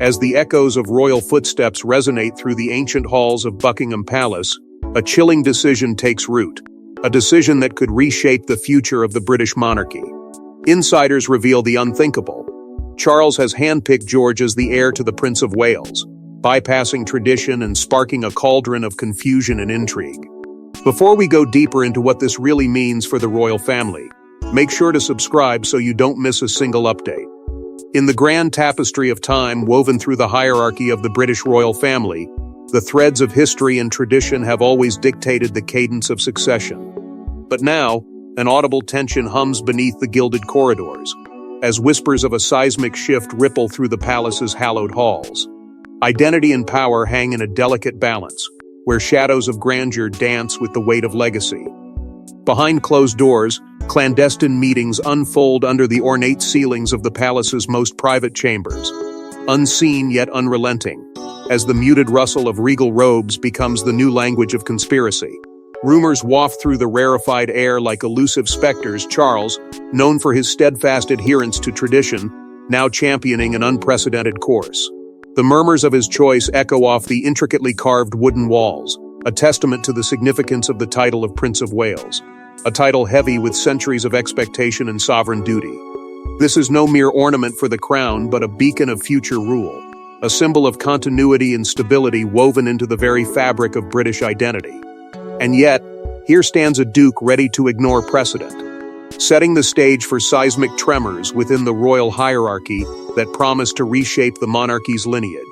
As the echoes of royal footsteps resonate through the ancient halls of Buckingham Palace, a chilling decision takes root, a decision that could reshape the future of the British monarchy. Insiders reveal the unthinkable. Charles has handpicked George as the heir to the Prince of Wales, bypassing tradition and sparking a cauldron of confusion and intrigue. Before we go deeper into what this really means for the royal family, make sure to subscribe so you don't miss a single update. In the grand tapestry of time woven through the hierarchy of the British royal family, the threads of history and tradition have always dictated the cadence of succession. But now, an audible tension hums beneath the gilded corridors, as whispers of a seismic shift ripple through the palace's hallowed halls. Identity and power hang in a delicate balance, where shadows of grandeur dance with the weight of legacy. Behind closed doors, clandestine meetings unfold under the ornate ceilings of the palace's most private chambers, unseen yet unrelenting, as the muted rustle of regal robes becomes the new language of conspiracy. Rumors waft through the rarefied air like elusive specters. Charles, known for his steadfast adherence to tradition, now championing an unprecedented course. The murmurs of his choice echo off the intricately carved wooden walls, a testament to the significance of the title of Prince of Wales, a title heavy with centuries of expectation and sovereign duty. This is no mere ornament for the crown, but a beacon of future rule, a symbol of continuity and stability woven into the very fabric of British identity. And yet, here stands a duke ready to ignore precedent, setting the stage for seismic tremors within the royal hierarchy that promise to reshape the monarchy's lineage.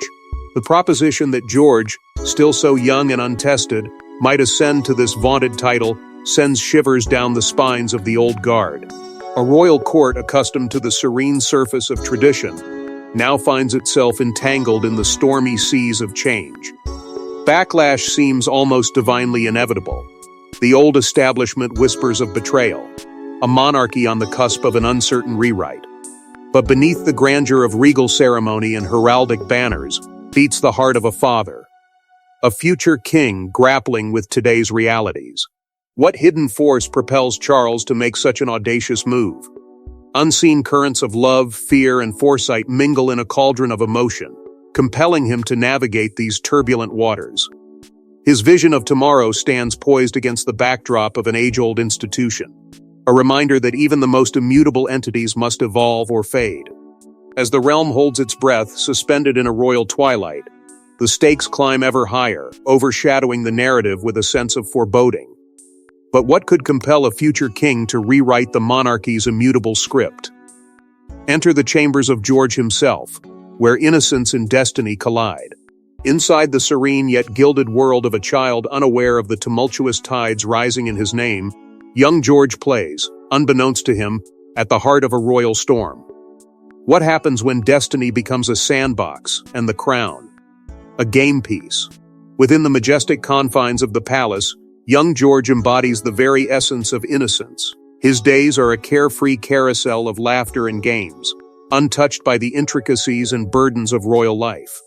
The proposition that George, still so young and untested, might ascend to this vaunted title sends shivers down the spines of the old guard. A royal court accustomed to the serene surface of tradition now finds itself entangled in the stormy seas of change. Backlash seems almost divinely inevitable. The old establishment whispers of betrayal, a monarchy on the cusp of an uncertain rewrite. But beneath the grandeur of regal ceremony and heraldic banners beats the heart of a father, a future king grappling with today's realities. What hidden force propels Charles to make such an audacious move? Unseen currents of love, fear, and foresight mingle in a cauldron of emotion, compelling him to navigate these turbulent waters. His vision of tomorrow stands poised against the backdrop of an age-old institution, a reminder that even the most immutable entities must evolve or fade. As the realm holds its breath, suspended in a royal twilight, the stakes climb ever higher, overshadowing the narrative with a sense of foreboding. But what could compel a future king to rewrite the monarchy's immutable script? Enter the chambers of George himself, where innocence and destiny collide. Inside the serene yet gilded world of a child unaware of the tumultuous tides rising in his name, young George plays, unbeknownst to him, at the heart of a royal storm. What happens when destiny becomes a sandbox and the crown a game piece? Within the majestic confines of the palace, young George embodies the very essence of innocence. His days are a carefree carousel of laughter and games, untouched by the intricacies and burdens of royal life.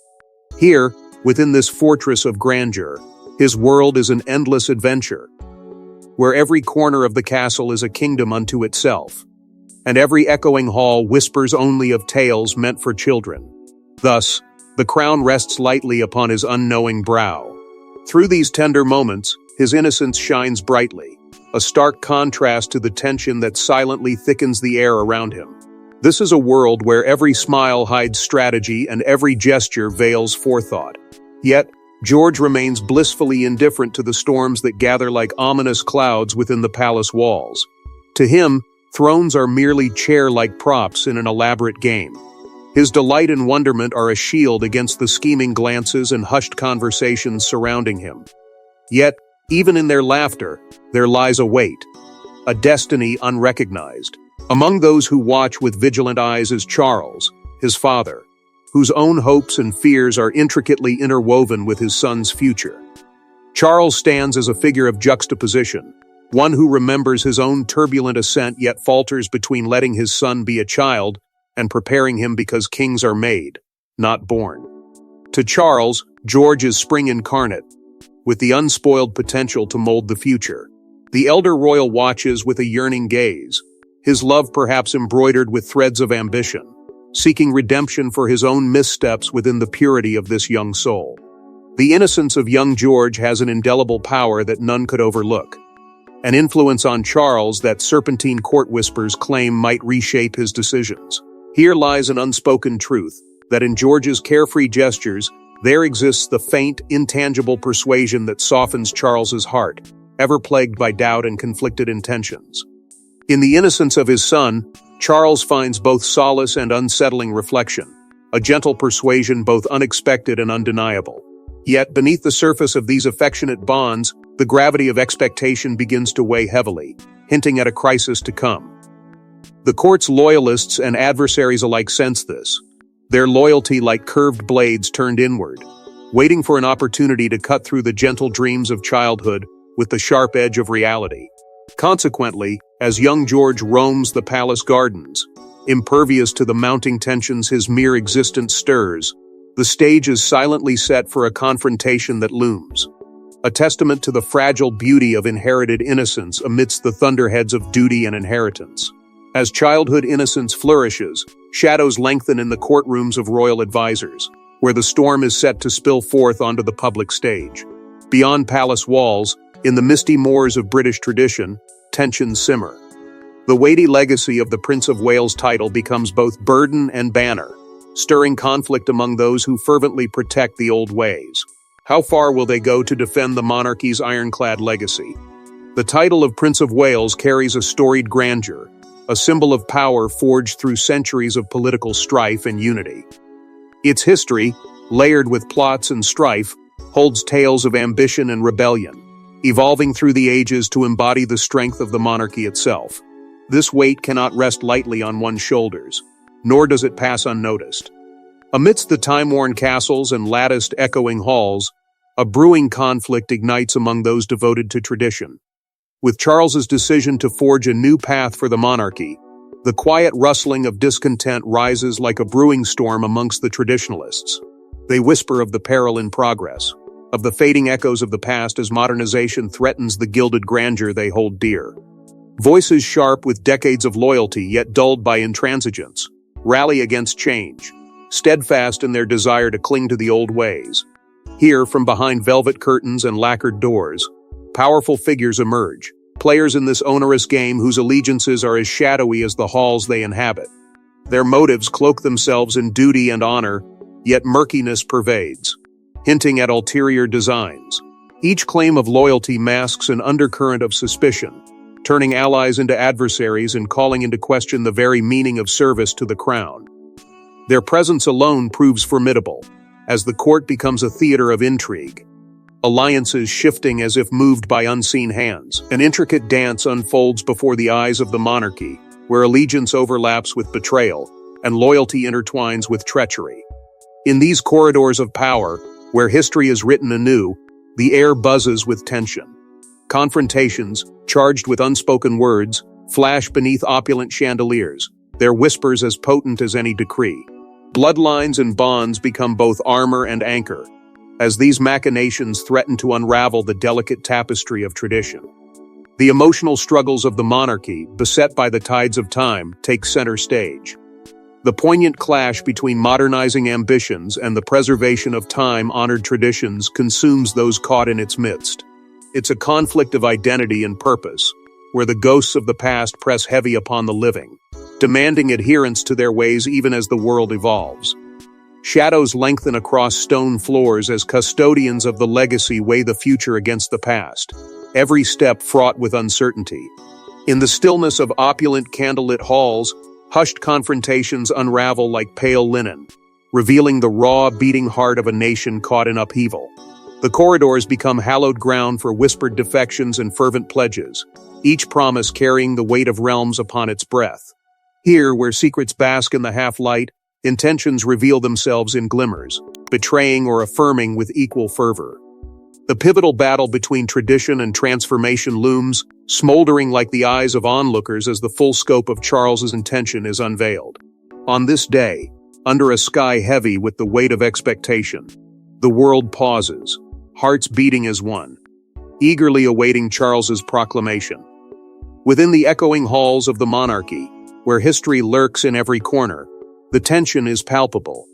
Here, within this fortress of grandeur, his world is an endless adventure, where every corner of the castle is a kingdom unto itself, and every echoing hall whispers only of tales meant for children. Thus, the crown rests lightly upon his unknowing brow. Through these tender moments, his innocence shines brightly, a stark contrast to the tension that silently thickens the air around him. This is a world where every smile hides strategy and every gesture veils forethought. Yet, George remains blissfully indifferent to the storms that gather like ominous clouds within the palace walls. To him, thrones are merely chair-like props in an elaborate game. His delight and wonderment are a shield against the scheming glances and hushed conversations surrounding him. Yet, even in their laughter, there lies a weight, a destiny unrecognized. Among those who watch with vigilant eyes is Charles, his father, whose own hopes and fears are intricately interwoven with his son's future. Charles stands as a figure of juxtaposition, one who remembers his own turbulent ascent yet falters between letting his son be a child and preparing him because kings are made, not born. To Charles, George is spring incarnate, with the unspoiled potential to mold the future. The elder royal watches with a yearning gaze, his love perhaps embroidered with threads of ambition, seeking redemption for his own missteps within the purity of this young soul. The innocence of young George has an indelible power that none could overlook, an influence on Charles that serpentine court whispers claim might reshape his decisions. Here lies an unspoken truth, that in George's carefree gestures, there exists the faint, intangible persuasion that softens Charles's heart, ever plagued by doubt and conflicted intentions. In the innocence of his son, Charles finds both solace and unsettling reflection, a gentle persuasion both unexpected and undeniable. Yet, beneath the surface of these affectionate bonds, the gravity of expectation begins to weigh heavily, hinting at a crisis to come. The court's loyalists and adversaries alike sense this, their loyalty like curved blades turned inward, waiting for an opportunity to cut through the gentle dreams of childhood with the sharp edge of reality. Consequently, as young George roams the palace gardens, impervious to the mounting tensions his mere existence stirs, the stage is silently set for a confrontation that looms, a testament to the fragile beauty of inherited innocence amidst the thunderheads of duty and inheritance. As childhood innocence flourishes, shadows lengthen in the courtrooms of royal advisors, where the storm is set to spill forth onto the public stage. Beyond palace walls, in the misty moors of British tradition, tensions simmer. The weighty legacy of the Prince of Wales title becomes both burden and banner, stirring conflict among those who fervently protect the old ways. How far will they go to defend the monarchy's ironclad legacy? The title of Prince of Wales carries a storied grandeur, a symbol of power forged through centuries of political strife and unity. Its history, layered with plots and strife, holds tales of ambition and rebellion, evolving through the ages to embody the strength of the monarchy itself. This weight cannot rest lightly on one's shoulders, nor does it pass unnoticed. Amidst the time-worn castles and latticed echoing halls, a brewing conflict ignites among those devoted to tradition. With Charles's decision to forge a new path for the monarchy, the quiet rustling of discontent rises like a brewing storm amongst the traditionalists. They whisper of the peril in progress, of the fading echoes of the past as modernization threatens the gilded grandeur they hold dear. Voices sharp with decades of loyalty yet dulled by intransigence rally against change, steadfast in their desire to cling to the old ways. Here, from behind velvet curtains and lacquered doors, powerful figures emerge, players in this onerous game whose allegiances are as shadowy as the halls they inhabit. Their motives cloak themselves in duty and honor, yet murkiness pervades, hinting at ulterior designs. Each claim of loyalty masks an undercurrent of suspicion, turning allies into adversaries and calling into question the very meaning of service to the crown. Their presence alone proves formidable, as the court becomes a theater of intrigue. Alliances shifting as if moved by unseen hands. An intricate dance unfolds before the eyes of the monarchy, where allegiance overlaps with betrayal, and loyalty intertwines with treachery. In these corridors of power, where history is written anew, the air buzzes with tension. Confrontations, charged with unspoken words, flash beneath opulent chandeliers, their whispers as potent as any decree. Bloodlines and bonds become both armor and anchor, as these machinations threaten to unravel the delicate tapestry of tradition. The emotional struggles of the monarchy, beset by the tides of time, take center stage. The poignant clash between modernizing ambitions and the preservation of time-honored traditions consumes those caught in its midst. It's a conflict of identity and purpose, where the ghosts of the past press heavy upon the living, demanding adherence to their ways even as the world evolves. Shadows lengthen across stone floors as custodians of the legacy weigh the future against the past, every step fraught with uncertainty. In the stillness of opulent candlelit halls, hushed confrontations unravel like pale linen, revealing the raw, beating heart of a nation caught in upheaval. The corridors become hallowed ground for whispered defections and fervent pledges, each promise carrying the weight of realms upon its breath. Here, where secrets bask in the half-light, intentions reveal themselves in glimmers, betraying or affirming with equal fervor. The pivotal battle between tradition and transformation looms, smoldering like the eyes of onlookers as the full scope of Charles's intention is unveiled. On this day, under a sky heavy with the weight of expectation, the world pauses, hearts beating as one, eagerly awaiting Charles's proclamation. Within the echoing halls of the monarchy, where history lurks in every corner, The tension is palpable.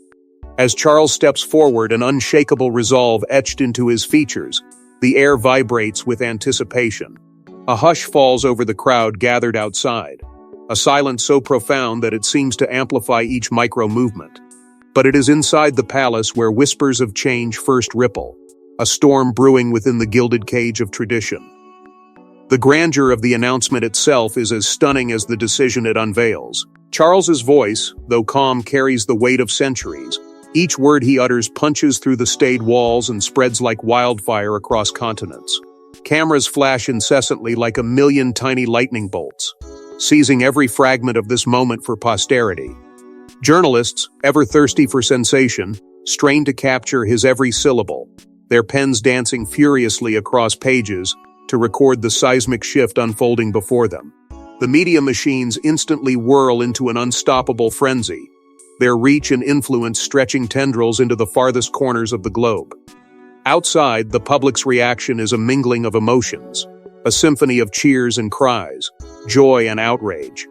As Charles steps forward, an unshakable resolve etched into his features, the air vibrates with anticipation. A hush falls over the crowd gathered outside, a silence so profound that it seems to amplify each micro-movement. But it is inside the palace where whispers of change first ripple, a storm brewing within the gilded cage of tradition. The grandeur of the announcement itself is as stunning as the decision it unveils. Charles's voice, though calm, carries the weight of centuries. Each word he utters punches through the staid walls and spreads like wildfire across continents. Cameras flash incessantly like a million tiny lightning bolts, seizing every fragment of this moment for posterity. Journalists, ever thirsty for sensation, strain to capture his every syllable, their pens dancing furiously across pages to record the seismic shift unfolding before them. The media machines instantly whirl into an unstoppable frenzy, their reach and influence stretching tendrils into the farthest corners of the globe. Outside, the public's reaction is a mingling of emotions, a symphony of cheers and cries, joy and outrage.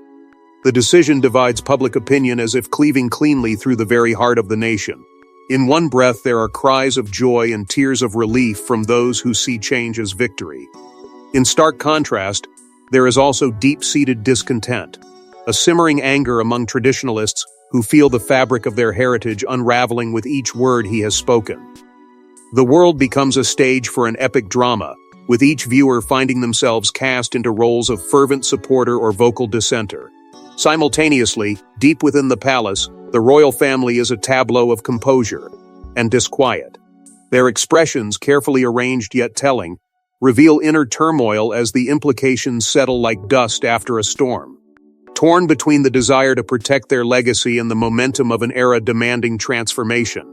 The decision divides public opinion as if cleaving cleanly through the very heart of the nation. In one breath, there are cries of joy and tears of relief from those who see change as victory. In stark contrast, there is also deep-seated discontent, a simmering anger among traditionalists who feel the fabric of their heritage unraveling with each word he has spoken. The world becomes a stage for an epic drama, with each viewer finding themselves cast into roles of fervent supporter or vocal dissenter. Simultaneously, deep within the palace, the royal family is a tableau of composure and disquiet. Their expressions, carefully arranged yet telling, reveal inner turmoil as the implications settle like dust after a storm. Torn between the desire to protect their legacy and the momentum of an era demanding transformation,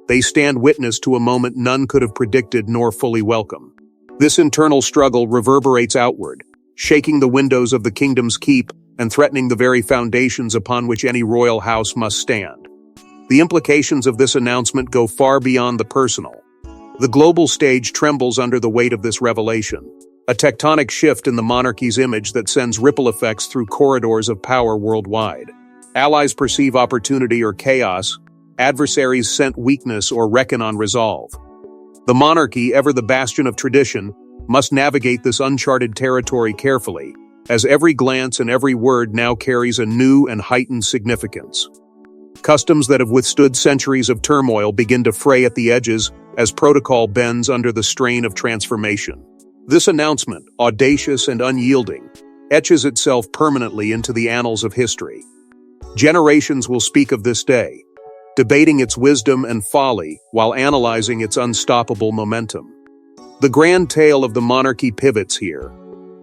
they stand witness to a moment none could have predicted nor fully welcome. This internal struggle reverberates outward, shaking the windows of the kingdom's keep and threatening the very foundations upon which any royal house must stand. The implications of this announcement go far beyond the personal. The global stage trembles under the weight of this revelation, a tectonic shift in the monarchy's image that sends ripple effects through corridors of power worldwide. Allies perceive opportunity or chaos, adversaries scent weakness or reckon on resolve. The monarchy, ever the bastion of tradition, must navigate this uncharted territory carefully, as every glance and every word now carries a new and heightened significance. Customs that have withstood centuries of turmoil begin to fray at the edges as protocol bends under the strain of transformation. This announcement, audacious and unyielding, etches itself permanently into the annals of history. Generations will speak of this day, debating its wisdom and folly while analyzing its unstoppable momentum. The grand tale of the monarchy pivots here,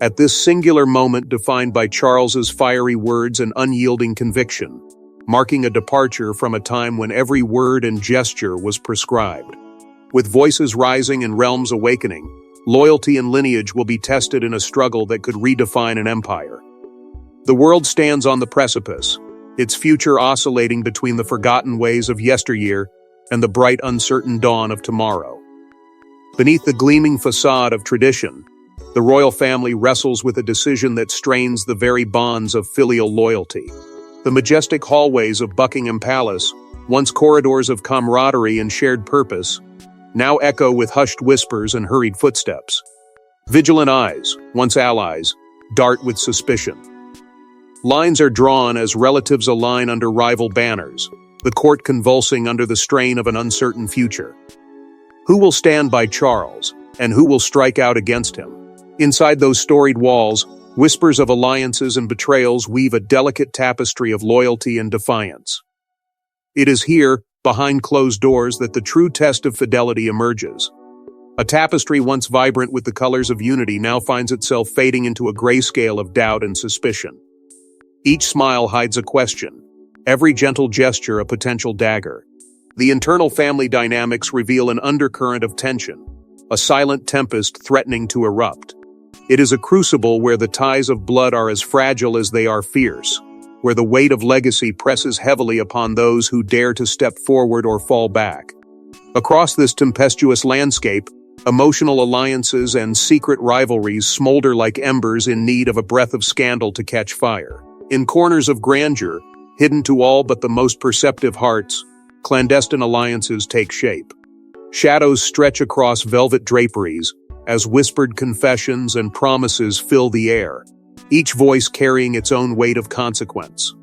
at this singular moment defined by Charles's fiery words and unyielding conviction, marking a departure from a time when every word and gesture was prescribed. With voices rising and realms awakening, loyalty and lineage will be tested in a struggle that could redefine an empire. The world stands on the precipice, its future oscillating between the forgotten ways of yesteryear and the bright, uncertain dawn of tomorrow. Beneath the gleaming facade of tradition, the royal family wrestles with a decision that strains the very bonds of filial loyalty. The majestic hallways of Buckingham Palace, once corridors of camaraderie and shared purpose, now echo with hushed whispers and hurried footsteps. Vigilant eyes, once allies, dart with suspicion. Lines are drawn as relatives align under rival banners, the court convulsing under the strain of an uncertain future. Who will stand by Charles, and who will strike out against him? Inside those storied walls, whispers of alliances and betrayals weave a delicate tapestry of loyalty and defiance. It is here, behind closed doors, that the true test of fidelity emerges. A tapestry once vibrant with the colors of unity now finds itself fading into a grayscale of doubt and suspicion. Each smile hides a question, every gentle gesture a potential dagger. The internal family dynamics reveal an undercurrent of tension, a silent tempest threatening to erupt. It is a crucible where the ties of blood are as fragile as they are fierce, where the weight of legacy presses heavily upon those who dare to step forward or fall back. Across this tempestuous landscape, emotional alliances and secret rivalries smolder like embers in need of a breath of scandal to catch fire. In corners of grandeur, Hidden to all but the most perceptive hearts, clandestine alliances take shape. Shadows stretch across velvet draperies as whispered confessions and promises fill the air, each voice carrying its own weight of consequence.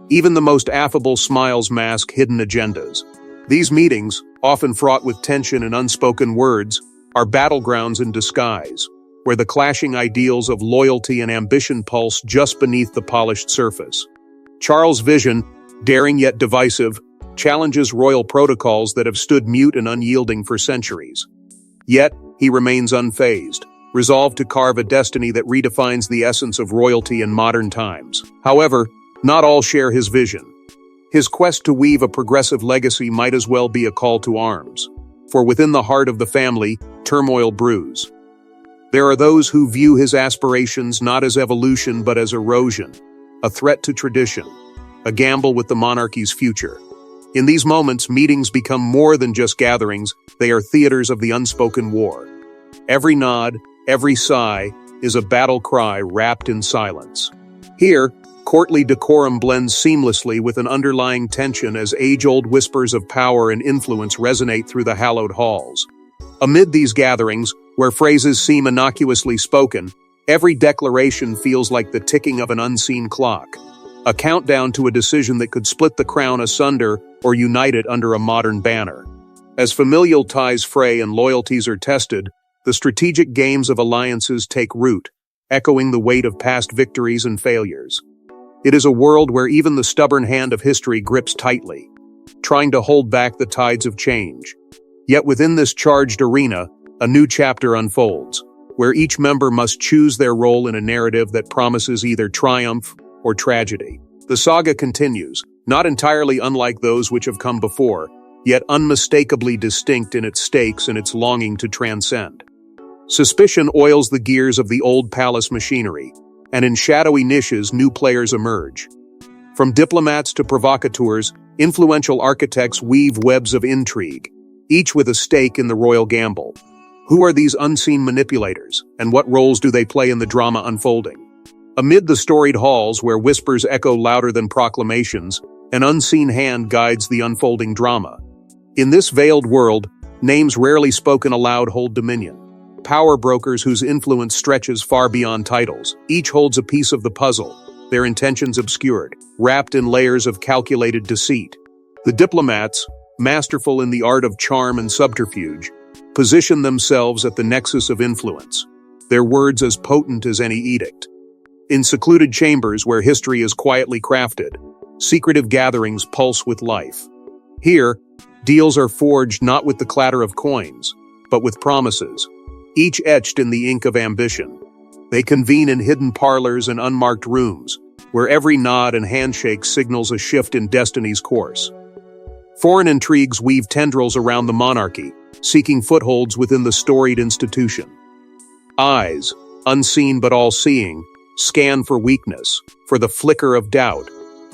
Even the most affable smiles mask hidden agendas. These meetings, often fraught with tension and unspoken words, are battlegrounds in disguise, where the clashing ideals of loyalty and ambition pulse just beneath the polished surface. Charles' vision, daring yet divisive, challenges royal protocols that have stood mute and unyielding for centuries. Yet, he remains unfazed, resolved to carve a destiny that redefines the essence of royalty in modern times. However, not all share his vision. His quest to weave a progressive legacy might as well be a call to arms, for within the heart of the family, turmoil brews. There are those who view his aspirations not as evolution but as erosion, a threat to tradition, a gamble with the monarchy's future. In these moments, meetings become more than just gatherings, they are theaters of the unspoken war. Every nod, every sigh, is a battle cry wrapped in silence. Here, courtly decorum blends seamlessly with an underlying tension as age-old whispers of power and influence resonate through the hallowed halls. Amid these gatherings, where phrases seem innocuously spoken, every declaration feels like the ticking of an unseen clock, a countdown to a decision that could split the crown asunder or unite it under a modern banner. As familial ties fray and loyalties are tested, the strategic games of alliances take root, echoing the weight of past victories and failures. It is a world where even the stubborn hand of history grips tightly, trying to hold back the tides of change. Yet within this charged arena, a new chapter unfolds, where each member must choose their role in a narrative that promises either triumph or tragedy. The saga continues, not entirely unlike those which have come before, yet unmistakably distinct in its stakes and its longing to transcend. Suspicion oils the gears of the old palace machinery, and in shadowy niches new players emerge. From diplomats to provocateurs, influential architects weave webs of intrigue, each with a stake in the royal gamble. Who are these unseen manipulators, and what roles do they play in the drama unfolding? Amid the storied halls where whispers echo louder than proclamations, an unseen hand guides the unfolding drama. In this veiled world, names rarely spoken aloud hold dominion. Power brokers whose influence stretches far beyond titles. Each holds a piece of the puzzle, their intentions obscured, wrapped in layers of calculated deceit. The diplomats, masterful in the art of charm and subterfuge, position themselves at the nexus of influence, their words as potent as any edict. In secluded chambers where history is quietly crafted, secretive gatherings pulse with life. Here, deals are forged not with the clatter of coins, but with promises, each etched in the ink of ambition. They convene in hidden parlors and unmarked rooms, where every nod and handshake signals a shift in destiny's course. Foreign intrigues weave tendrils around the monarchy, seeking footholds within the storied institution. Eyes, unseen but all-seeing, scan for weakness, for the flicker of doubt,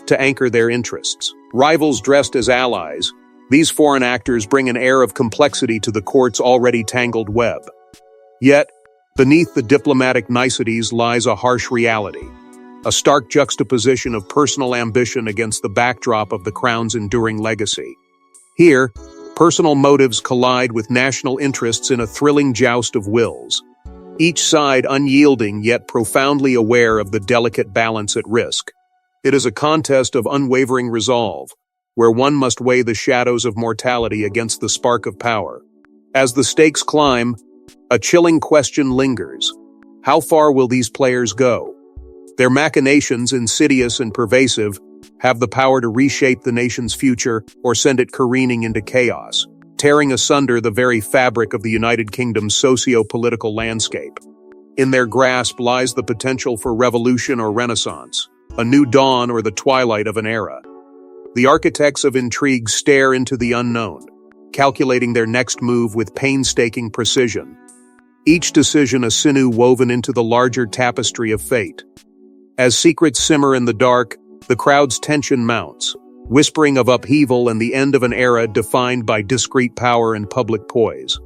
to anchor their interests. Rivals dressed as allies, these foreign actors bring an air of complexity to the court's already tangled web. Yet, beneath the diplomatic niceties lies a harsh reality, a stark juxtaposition of personal ambition against the backdrop of the crown's enduring legacy. Here, personal motives collide with national interests in a thrilling joust of wills, each side unyielding yet profoundly aware of the delicate balance at risk. It is a contest of unwavering resolve, where one must weigh the shadows of mortality against the spark of power. As the stakes climb, a chilling question lingers. How far will these players go? Their machinations, insidious and pervasive, have the power to reshape the nation's future or send it careening into chaos, tearing asunder the very fabric of the United Kingdom's socio-political landscape. In their grasp lies the potential for revolution or renaissance, a new dawn or the twilight of an era. The architects of intrigue stare into the unknown, calculating their next move with painstaking precision. Each decision a sinew woven into the larger tapestry of fate. As secrets simmer in the dark, the crowd's tension mounts, whispering of upheaval and the end of an era defined by discreet power and public poise.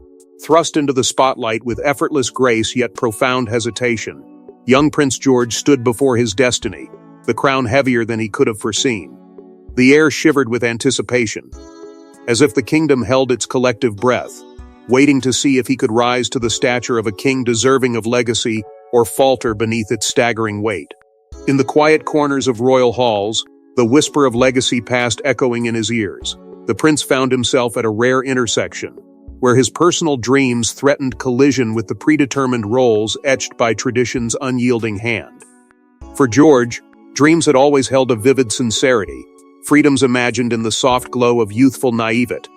Thrust into the spotlight with effortless grace yet profound hesitation, young Prince George stood before his destiny, the crown heavier than he could have foreseen. The air shivered with anticipation, as if the kingdom held its collective breath, waiting to see if he could rise to the stature of a king deserving of legacy or falter beneath its staggering weight. In the quiet corners of royal halls, the whisper of legacy passed echoing in his ears. The prince found himself at a rare intersection, where his personal dreams threatened collision with the predetermined roles etched by tradition's unyielding hand. For George, dreams had always held a vivid sincerity, freedoms imagined in the soft glow of youthful naivete,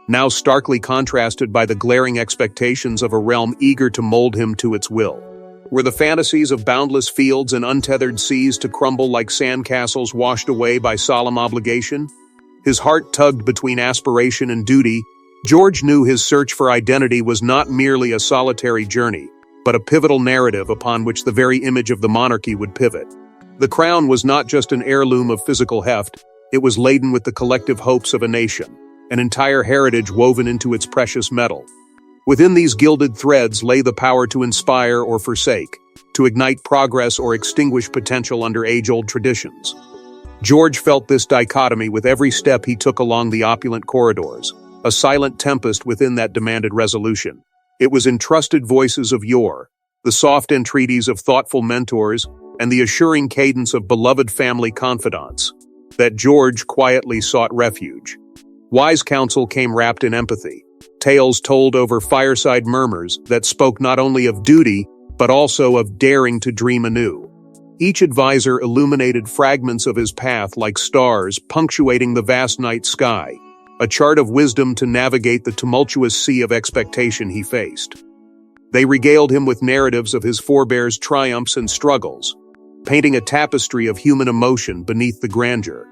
now starkly contrasted by the glaring expectations of a realm eager to mold him to its will. Were the fantasies of boundless fields and untethered seas to crumble like sandcastles washed away by solemn obligation? His heart tugged between aspiration and duty. George knew his search for identity was not merely a solitary journey, but a pivotal narrative upon which the very image of the monarchy would pivot. The crown was not just an heirloom of physical heft, it was laden with the collective hopes of a nation, an entire heritage woven into its precious metal. Within these gilded threads lay the power to inspire or forsake, to ignite progress or extinguish potential under age-old traditions. George felt this dichotomy with every step he took along the opulent corridors, a silent tempest within that demanded resolution. It was entrusted voices of yore, the soft entreaties of thoughtful mentors, and the assuring cadence of beloved family confidants, that George quietly sought refuge. Wise counsel came wrapped in empathy, tales told over fireside murmurs that spoke not only of duty, but also of daring to dream anew. Each advisor illuminated fragments of his path like stars punctuating the vast night sky, a chart of wisdom to navigate the tumultuous sea of expectation he faced. They regaled him with narratives of his forebears' triumphs and struggles, painting a tapestry of human emotion beneath the grandeur.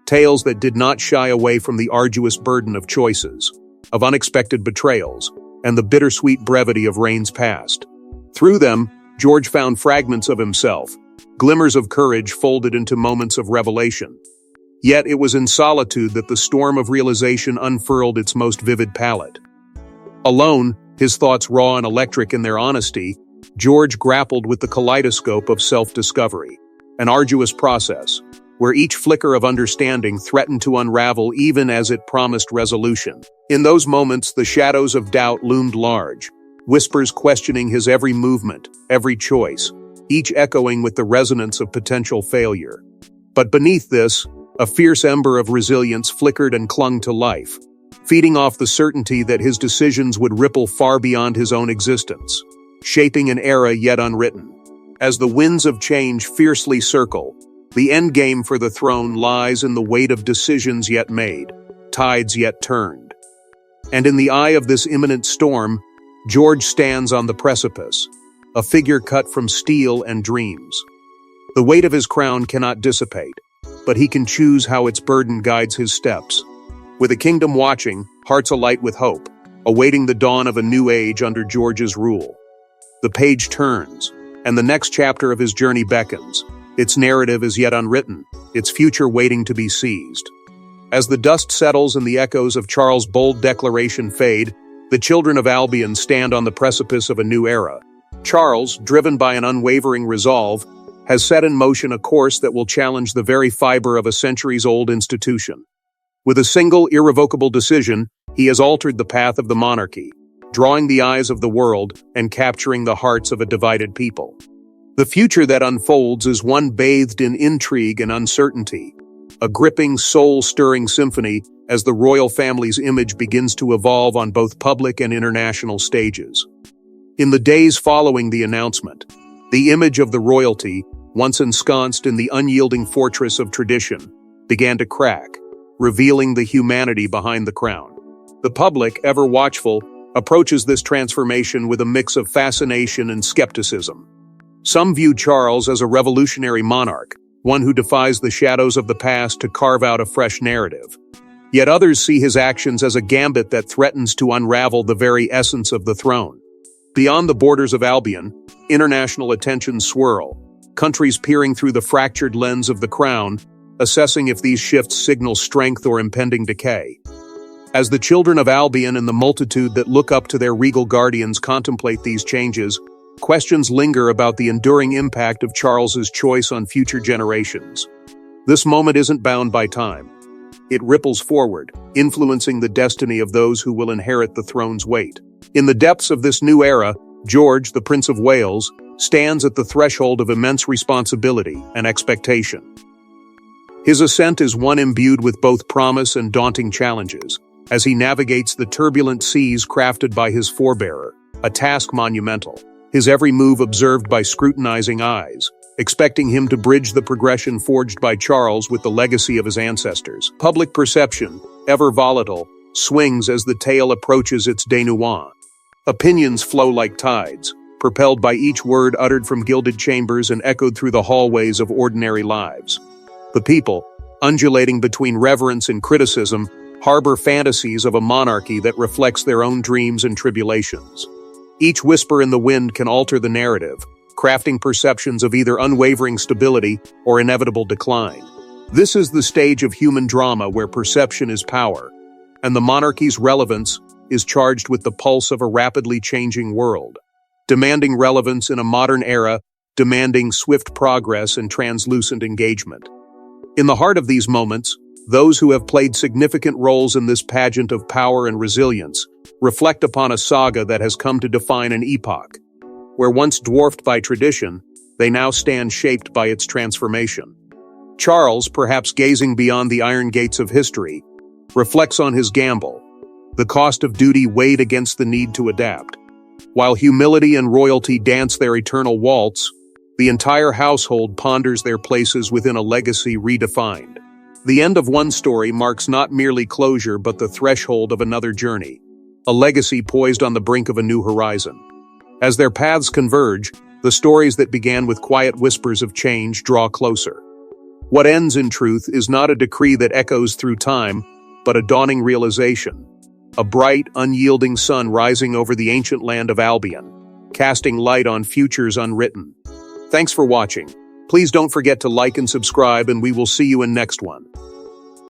Tales that did not shy away from the arduous burden of choices, of unexpected betrayals, and the bittersweet brevity of reigns past. Through them, George found fragments of himself, glimmers of courage folded into moments of revelation. Yet it was in solitude that the storm of realization unfurled its most vivid palette. Alone, his thoughts raw and electric in their honesty, George grappled with the kaleidoscope of self-discovery, an arduous process, where each flicker of understanding threatened to unravel even as it promised resolution. In those moments, the shadows of doubt loomed large, whispers questioning his every movement, every choice, each echoing with the resonance of potential failure. But beneath this, a fierce ember of resilience flickered and clung to life, feeding off the certainty that his decisions would ripple far beyond his own existence, shaping an era yet unwritten. As the winds of change fiercely circle, the endgame for the throne lies in the weight of decisions yet made, tides yet turned. And in the eye of this imminent storm, George stands on the precipice, a figure cut from steel and dreams. The weight of his crown cannot dissipate, but he can choose how its burden guides his steps. With a kingdom watching, hearts alight with hope, awaiting the dawn of a new age under George's rule. The page turns, and the next chapter of his journey beckons. Its narrative is yet unwritten, its future waiting to be seized. As the dust settles and the echoes of Charles' bold declaration fade, the children of Albion stand on the precipice of a new era. Charles, driven by an unwavering resolve, has set in motion a course that will challenge the very fiber of a centuries-old institution. With a single, irrevocable decision, he has altered the path of the monarchy, drawing the eyes of the world and capturing the hearts of a divided people. The future that unfolds is one bathed in intrigue and uncertainty, a gripping, soul-stirring symphony as the royal family's image begins to evolve on both public and international stages. In the days following the announcement, the image of the royalty, once ensconced in the unyielding fortress of tradition, began to crack, revealing the humanity behind the crown. The public, ever watchful, approaches this transformation with a mix of fascination and skepticism. Some view Charles as a revolutionary monarch, one who defies the shadows of the past to carve out a fresh narrative. Yet others see his actions as a gambit that threatens to unravel the very essence of the throne. Beyond the borders of Albion, international attentions swirl, countries peering through the fractured lens of the crown, assessing if these shifts signal strength or impending decay. As the children of Albion and the multitude that look up to their regal guardians contemplate these changes, questions linger about the enduring impact of Charles's choice on future generations. This moment isn't bound by time. It ripples forward, influencing the destiny of those who will inherit the throne's weight. In the depths of this new era, George, the Prince of Wales, stands at the threshold of immense responsibility and expectation. His ascent is one imbued with both promise and daunting challenges, as he navigates the turbulent seas crafted by his forebearer, a task monumental, his every move observed by scrutinizing eyes, expecting him to bridge the progression forged by Charles with the legacy of his ancestors. Public perception, ever volatile, swings as the tale approaches its denouement. Opinions flow like tides, propelled by each word uttered from gilded chambers and echoed through the hallways of ordinary lives. The people, undulating between reverence and criticism, harbor fantasies of a monarchy that reflects their own dreams and tribulations. Each whisper in the wind can alter the narrative, crafting perceptions of either unwavering stability or inevitable decline. This is the stage of human drama where perception is power, and the monarchy's relevance is charged with the pulse of a rapidly changing world, demanding relevance in a modern era, demanding swift progress and translucent engagement. In the heart of these moments, those who have played significant roles in this pageant of power and resilience reflect upon a saga that has come to define an epoch. Where once dwarfed by tradition, they now stand shaped by its transformation. Charles, perhaps gazing beyond the iron gates of history, reflects on his gamble. The cost of duty weighed against the need to adapt. While humility and royalty dance their eternal waltz, the entire household ponders their places within a legacy redefined. The end of one story marks not merely closure but the threshold of another journey, a legacy poised on the brink of a new horizon. As their paths converge, the stories that began with quiet whispers of change draw closer. What ends in truth is not a decree that echoes through time, but a dawning realization. A bright, unyielding sun rising over the ancient land of Albion, casting light on futures unwritten. Thanks for watching. Please don't forget to like and subscribe, and we will see you in next one.